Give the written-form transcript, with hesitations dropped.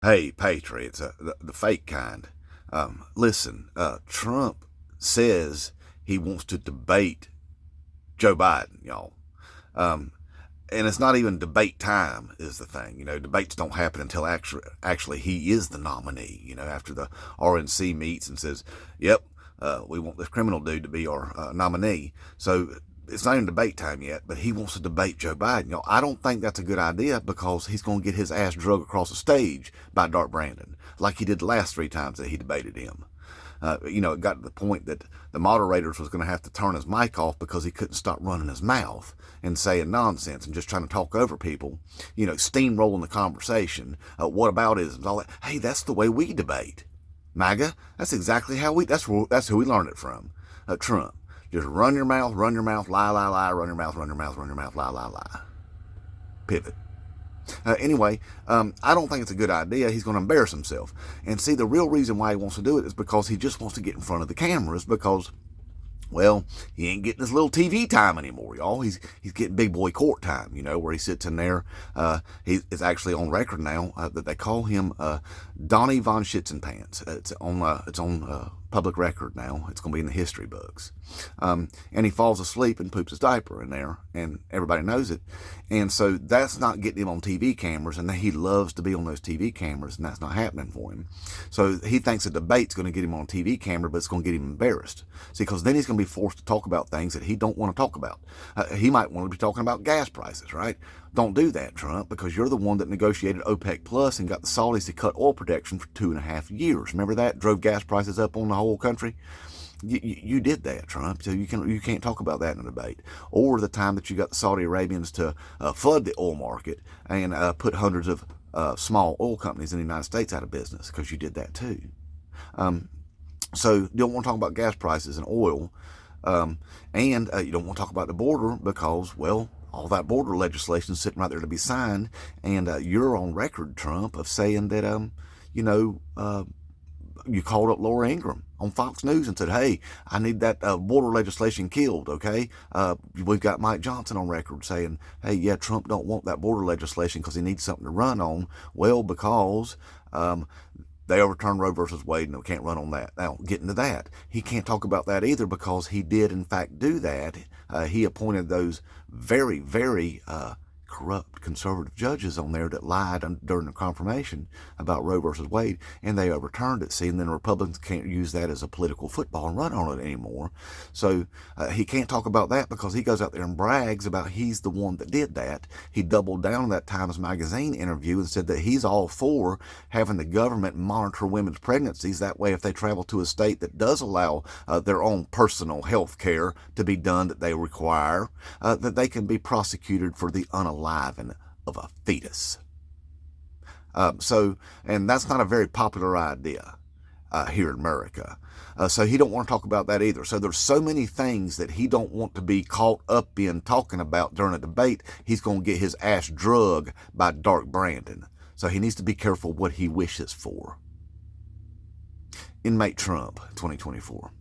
Hey, Patriots, the fake kind. Listen, Trump says he wants to debate Joe Biden, y'all. Um, and it's not even debate time is the thing. Debates don't happen until actually he is the nominee. After the RNC meets and says, "Yep, we want this criminal dude to be our nominee." So it's not even debate time yet, but he wants to debate Joe Biden. I don't think that's a good idea because he's going to get his ass drug across the stage by Dark Brandon, like he did the last 3 times that he debated him. It got to the point that the moderators was going to have to turn his mic off because he couldn't stop running his mouth and saying nonsense and just trying to talk over people, steamrolling the conversation. Whataboutisms, all that. Hey, that's the way we debate. MAGA, that's exactly that's who we learned it from. Trump. Just run your mouth, lie, lie, lie, run your mouth, run your mouth, run your mouth, lie, lie, lie. Pivot. Anyway, I don't think it's a good idea. He's going to embarrass himself. And see, the real reason why he wants to do it is because he just wants to get in front of the cameras because, well, he ain't getting his little TV time anymore, y'all. He's getting big boy court time, where he sits in there. It's actually on record now that they call him Donnie Von Schitzenpants. It's on public record now. It's going to be in the history books. And he falls asleep and poops his diaper in there, and everybody knows it. And so that's not getting him on TV cameras, and he loves to be on those TV cameras, and that's not happening for him. So he thinks a debate's going to get him on TV camera, but it's going to get him embarrassed. See, because then he's going to be forced to talk about things that he don't want to talk about. He might want to be talking about gas prices, right? Don't do that, Trump, because you're the one that negotiated OPEC Plus and got the Saudis to cut oil production for 2.5 years. Remember that? Drove gas prices up on the whole country. You did that, Trump. So you can't talk about that in a debate. Or the time that you got the Saudi Arabians to flood the oil market and put hundreds of small oil companies in the United States out of business, because you did that too. So you don't want to talk about gas prices and oil, and you don't want to talk about the border because, well, all that border legislation is sitting right there to be signed, and you're on record, Trump, of saying that you called up Laura Ingraham on Fox News and said, "Hey, I need that border legislation killed, okay?" We've got Mike Johnson on record saying, "Hey, yeah, Trump don't want that border legislation because he needs something to run on." Well, because they overturned Roe versus Wade and they can't run on that. Now, getting to that, he can't talk about that either because he did, in fact, do that. He appointed those very, very corrupt conservative judges on there that lied during the confirmation about Roe versus Wade, and they overturned it. See, and then the Republicans can't use that as a political football and run on it anymore. So he can't talk about that because he goes out there and brags about he's the one that did that. He doubled down on that Times Magazine interview and said that he's all for having the government monitor women's pregnancies. That way, if they travel to a state that does allow their own personal health care to be done that they require, that they can be prosecuted for the unaliving of a fetus. And that's not a very popular idea here in America. So he don't want to talk about that either. So there's so many things that he don't want to be caught up in talking about during a debate. He's going to get his ass drugged by Dark Brandon. So he needs to be careful what he wishes for. Inmate Trump, 2024.